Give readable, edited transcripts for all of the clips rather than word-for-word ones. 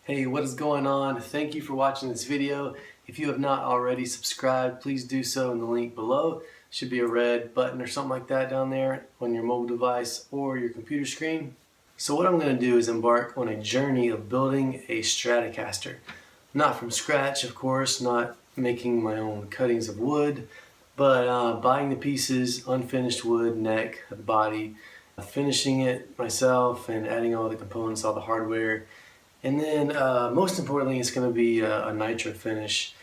Hey, what is going on? Thank you for watching this video. If you have not already subscribed, please do so in the link below. Should be a red button or something like that down there on your mobile device or your computer screen. So what I'm going to do is embark on a journey of building a Stratocaster. Not from scratch, of course, not making my own cuttings of wood, but buying the pieces, unfinished wood, neck, the body, finishing it myself and adding all the components, all the hardware. And then most importantly, it's going to be a Nitro finish,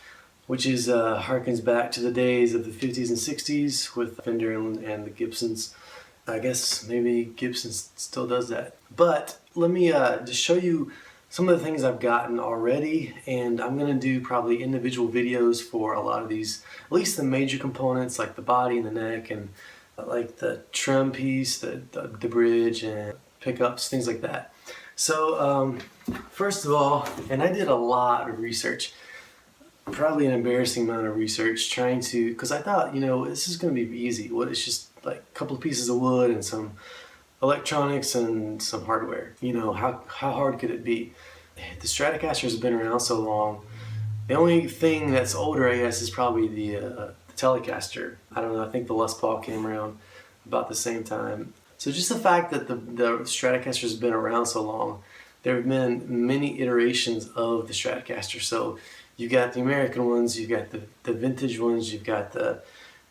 which is harkens back to the days of the 50s and 60s with Fender and the Gibsons. I guess maybe Gibson still does that. But let me just show you some of the things I've gotten already, and I'm going to do probably individual videos for a lot of these, at least the major components like the body and the neck and like the trim piece, the bridge and pickups, things like that. So first of all, and I did a lot of research, probably an embarrassing amount of research, trying to, because I thought, you know, this is going to be easy. What, it's just like a couple of pieces of wood and some electronics and some hardware. You know, how hard could it be? The Stratocaster has been around so long. The only thing that's older, I guess, is probably the Telecaster. I don't know, I think the Les Paul came around about the same time. So just the fact that the Stratocaster has been around so long, there have been many iterations of the Stratocaster. So you've got the American ones, you've got the vintage ones, you've got the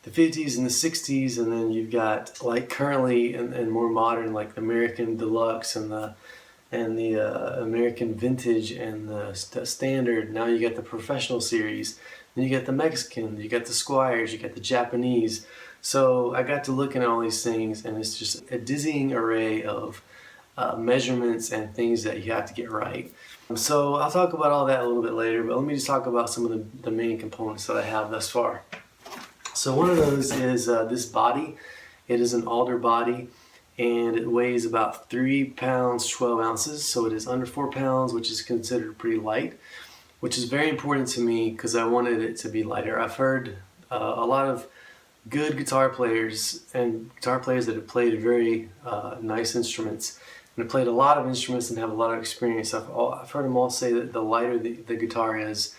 50s and the 60s, and then you've got like currently and more modern like the American Deluxe and the American Vintage and the Standard. Now you got the Professional Series, then you got the Mexican, you got the Squires, you got the Japanese. So I got to looking at all these things, and it's just a dizzying array of measurements and things that you have to get right. So I'll talk about all that a little bit later, but let me just talk about some of the main components that I have thus far. So one of those is this body. It is an alder body, and it weighs about 3 pounds 12 ounces, so it is under 4 pounds, which is considered pretty light, which is very important to me because I wanted it to be lighter. I've heard a lot of good guitar players and guitar players that have played very nice instruments and have played a lot of instruments and have a lot of experience. I've heard them all say that the lighter the guitar is,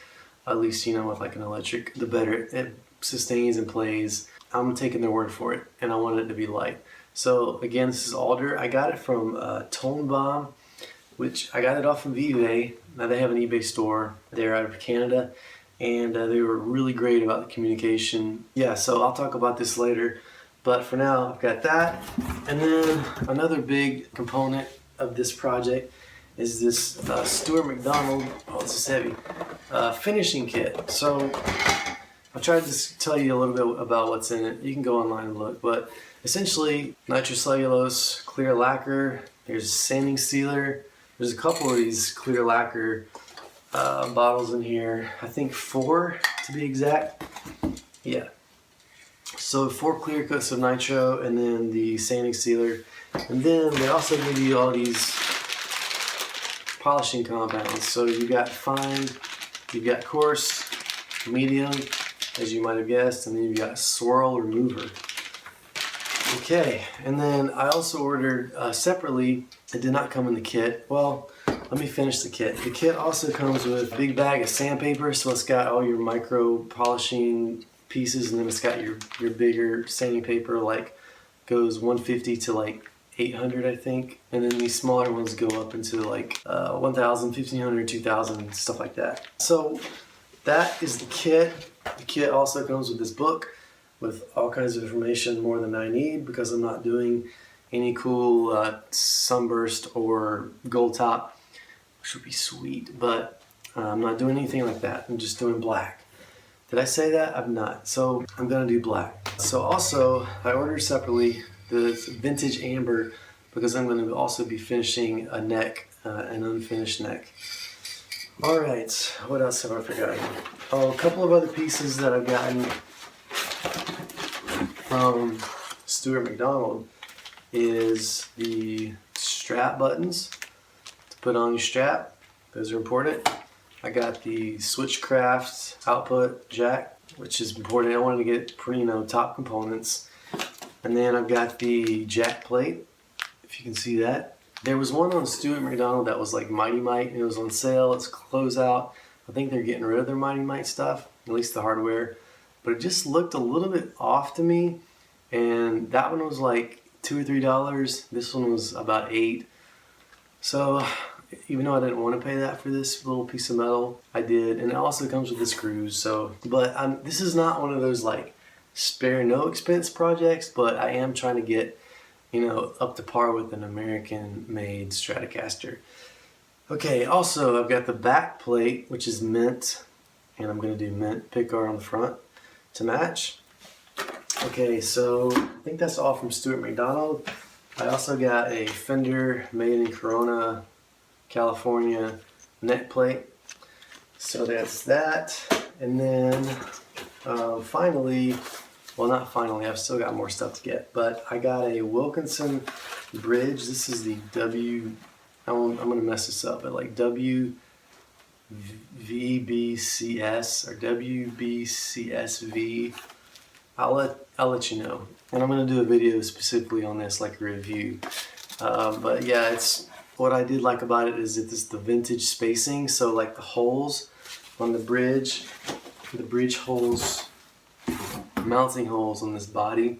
at least, you know, with like an electric, the better it sustains and plays. I'm taking their word for it, and I wanted it to be light. So again, this is alder. I got it from Tone Bomb, which I got it off of eBay. Now they have an eBay store. They're out of Canada, and they were really great about the communication. Yeah, so I'll talk about this later, but for now I've got that. And then another big component of this project is this Stewart Mcdonald, oh, this is heavy, finishing kit. So I tried to tell you a little bit about what's in it. You can go online and look, but essentially nitrocellulose, clear lacquer, there's sanding sealer, there's a couple of these clear lacquer bottles in here, I think 4 to be exact. Yeah, so 4 clear coats of nitro, and then the sanding sealer, and then they also give you all these polishing compounds. So you've got fine, you've got coarse, medium, as you might have guessed, and then you've got swirl remover. Okay, and then I also ordered separately, it did not come in the kit. Well, let me finish the kit. The kit also comes with a big bag of sandpaper, so it's got all your micro polishing pieces, and then it's got your bigger sanding paper, like goes 150 to like 800, I think, and then these smaller ones go up into like 1,000, 1,500, 2,000, stuff like that. So that is the kit. The kit also comes with this book with all kinds of information, more than I need, because I'm not doing any cool sunburst or gold top, which would be sweet, but I'm not doing anything like that. I'm just doing black. Did I say that? I'm not. So I'm gonna do black. So also, I ordered separately the vintage amber because I'm gonna also be finishing a neck, an unfinished neck. All right, what else have I forgotten? Oh, a couple of other pieces that I've gotten from Stewart Mcdonald is the strap buttons to put on your strap. Those are important. I got the Switchcraft output jack, which is important. I wanted to get pretty, you know, top components. And then I've got the jack plate, if you can see that. There was one on Stewart Mcdonald that was like Mighty Mite, and it was on sale. It's closeout. I think they're getting rid of their Mighty Mite stuff, at least the hardware. But it just looked a little bit off to me. And that one was like $2 or $3. This one was about $8. So even though I didn't want to pay that for this little piece of metal, I did. And it also comes with the screws. So, but this is not one of those like spare no expense projects, but I am trying to get, you know, up to par with an American-made Stratocaster. Okay, also I've got the back plate, which is mint, and I'm going to do mint pickguard on the front to match. Okay, so I think that's all from Stewart Mcdonald. I also got a Fender made in Corona, California neck plate. So that's that. And then finally, well, not finally, I've still got more stuff to get, but I got a Wilkinson Bridge. This is the I'm going to mess this up, but like WVBCS or WBCSV. I'll let you know. And I'm going to do a video specifically on this, like a review. But yeah, it's what I did like about it is it's the vintage spacing. So like the holes on the bridge holes, mounting holes on this body.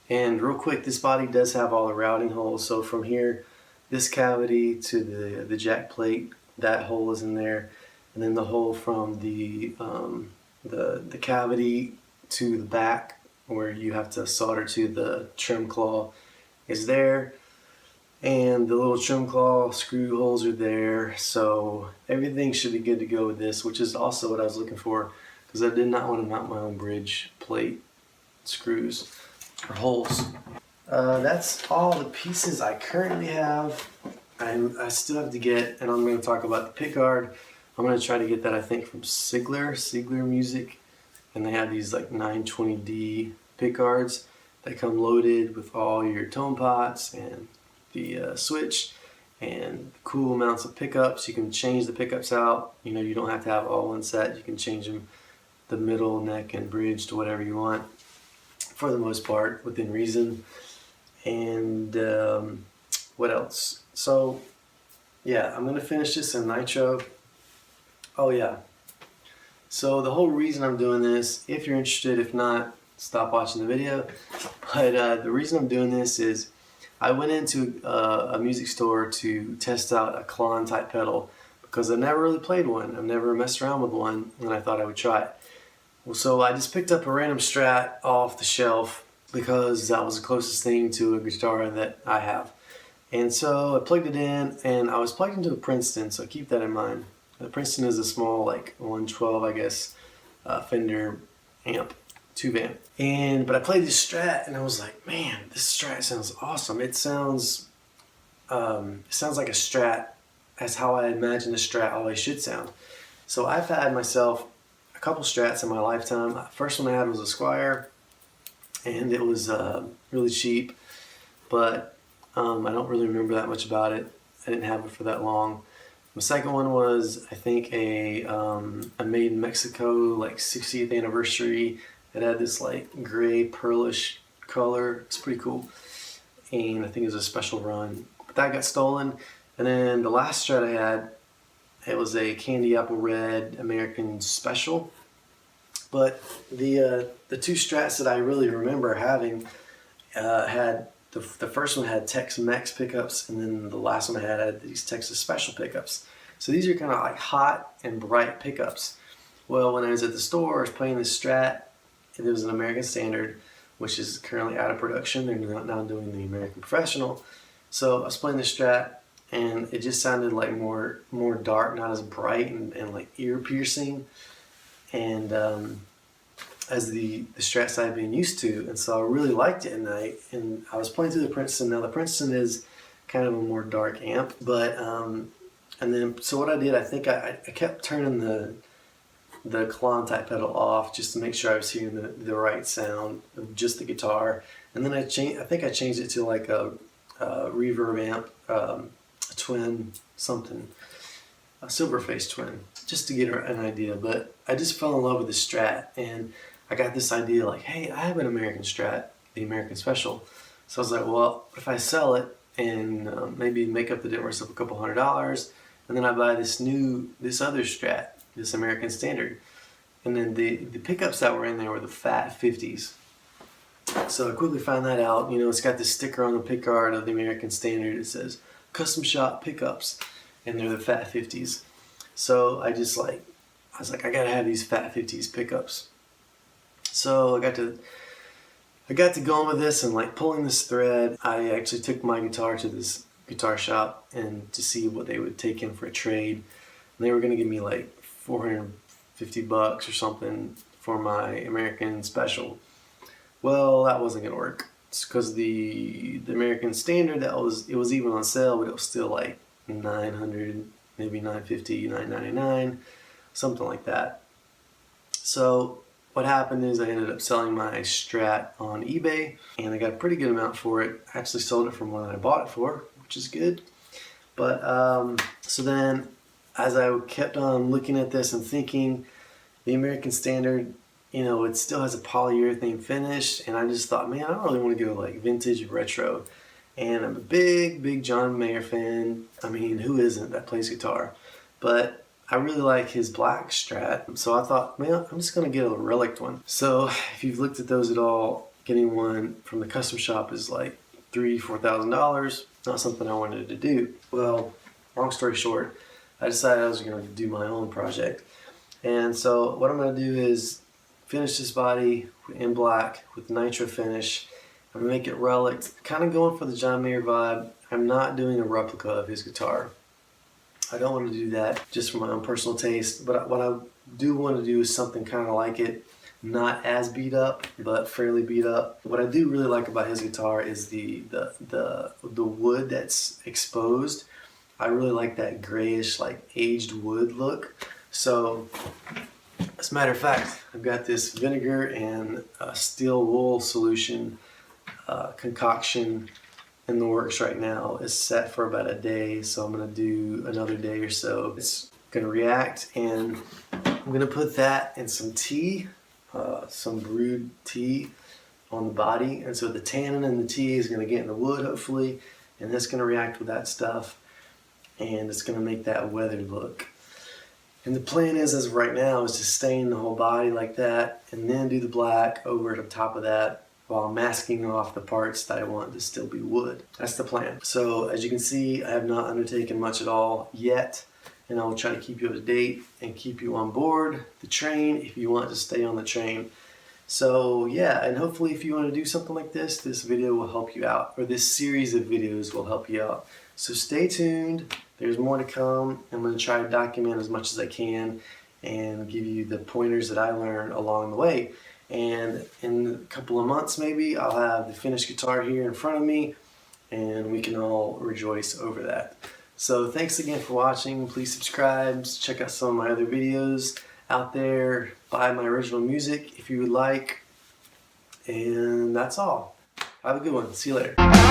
And real quick, this body does have all the routing holes. So from here, this cavity to the jack plate, that hole is in there. And then the hole from the cavity to the back, where you have to solder to the trim claw, is there. And the little trim claw screw holes are there. So everything should be good to go with this, which is also what I was looking for, because I did not want to mount my own bridge plate screws or holes. That's all the pieces I currently have. I still have to get, and I'm going to talk about the pickguard. I'm going to try to get that, I think, from Sigler Music. And they have these like 920D pickguards that come loaded with all your tone pots and the switch and cool amounts of pickups. You can change the pickups out. You know, you don't have to have all one set. You can change them, the middle, neck, and bridge, to whatever you want, for the most part, within reason. And what else? So yeah, I'm going to finish this in Nitro. Oh yeah. So the whole reason I'm doing this, if you're interested, if not, stop watching the video. But the reason I'm doing this is I went into a music store to test out a Klon type pedal, because I never really played one. I've never messed around with one, and I thought I would try it. Well, so I just picked up a random Strat off the shelf because that was the closest thing to a guitar that I have. And so I plugged it in, and I was plugged into a Princeton, so keep that in mind. The Princeton is a small, like 112, I guess, Fender amp, tube amp. But I played this Strat, and I was like, man, this Strat sounds awesome. It sounds like a Strat. That's how I imagine a Strat always should sound. So I've had myself a couple Strats in my lifetime. The first one I had was a Squire, and it was really cheap, but I don't really remember that much about it. I didn't have it for that long. The second one was, I think, a made in Mexico, like 60th anniversary. It had this like gray pearlish color. It's pretty cool. And I think it was a special run. But that got stolen. And then the last Strat I had, it was a candy apple red American Special. But the two Strats that I really remember having had, the first one had Tex-Mex pickups, and then the last one I had these Texas Special pickups. So these are kind of like hot and bright pickups. Well, when I was at the store, I was playing this Strat. It was an American Standard, which is currently out of production. They're now doing the American Professional. So I was playing this Strat, and it just sounded like more dark, not as bright and like ear piercing, and as the Strats I've been used to. And so I really liked it, and I was playing through the Princeton. Now the Princeton is kind of a more dark amp, but and then so what I did, I think I kept turning the Klon type pedal off just to make sure I was hearing the right sound of just the guitar. And then I think I changed it to like a reverb amp, a twin something, a Silverface twin, just to get an idea. But I just fell in love with the Strat, and I got this idea like, hey, I have an American Strat, the American Special. So I was like, well, if I sell it, and maybe make up the difference of a couple $100, and then I buy this other Strat, this American Standard, and then the pickups that were in there were the fat 50s. So I quickly found that out. You know, it's got this sticker on the pickguard of the American Standard. It says custom shop pickups, and they're the fat 50s. So I was like, I gotta have these fat 50s pickups. So I got to going with this and like pulling this thread. I actually took my guitar to this guitar shop and to see what they would take in for a trade. And they were gonna give me like $450 or something for my American Special. Well, that wasn't gonna work. It's because the American Standard, it was even on sale, but it was still like $900, maybe $950, $999, something like that. So what happened is I ended up selling my Strat on eBay, and I got a pretty good amount for it. I actually sold it for more than I bought it for, which is good. But so then, as I kept on looking at this and thinking, the American Standard, you know, it still has a polyurethane finish, and I just thought, man, I don't really want to go like vintage or retro. And I'm a big John Mayer fan. I mean, who isn't, that plays guitar? But I really like his black Strat, so I thought, man, I'm just gonna get a relic one. So if you've looked at those at all, getting one from the custom shop is like $3,000-$4,000. Not something I wanted to do. Well, long story short, I decided I was gonna do my own project. And so what I'm gonna do is finish this body in black with Nitro finish. I'm gonna make it relic, kind of going for the John Mayer vibe. I'm not doing a replica of his guitar. I don't want to do that just for my own personal taste, but what I do want to do is something kind of like it, not as beat up, but fairly beat up. What I do really like about his guitar is the wood that's exposed. I really like that grayish, like aged wood look. So, as a matter of fact, I've got this vinegar and steel wool solution concoction in the works right now. It's set for about a day, so I'm gonna do another day or so. It's gonna react, and I'm gonna put that in some tea, some brewed tea on the body, and so the tannin in the tea is gonna get in the wood hopefully, and that's gonna react with that stuff, and it's gonna make that weathered look. And the plan is, as of right now, is to stain the whole body like that, and then do the black over the top of that, while masking off the parts that I want to still be wood. That's the plan. So as you can see, I have not undertaken much at all yet, and I will try to keep you up to date and keep you on board the train if you want to stay on the train. So yeah, and hopefully if you want to do something like this, this video will help you out, or this series of videos will help you out. So stay tuned, there's more to come. I'm going to try to document as much as I can and give you the pointers that I learned along the way. And in a couple of months maybe, I'll have the finished guitar here in front of me, and we can all rejoice over that. So thanks again for watching. Please subscribe, check out some of my other videos out there, buy my original music if you would like, and that's all. Have a good one. See you later.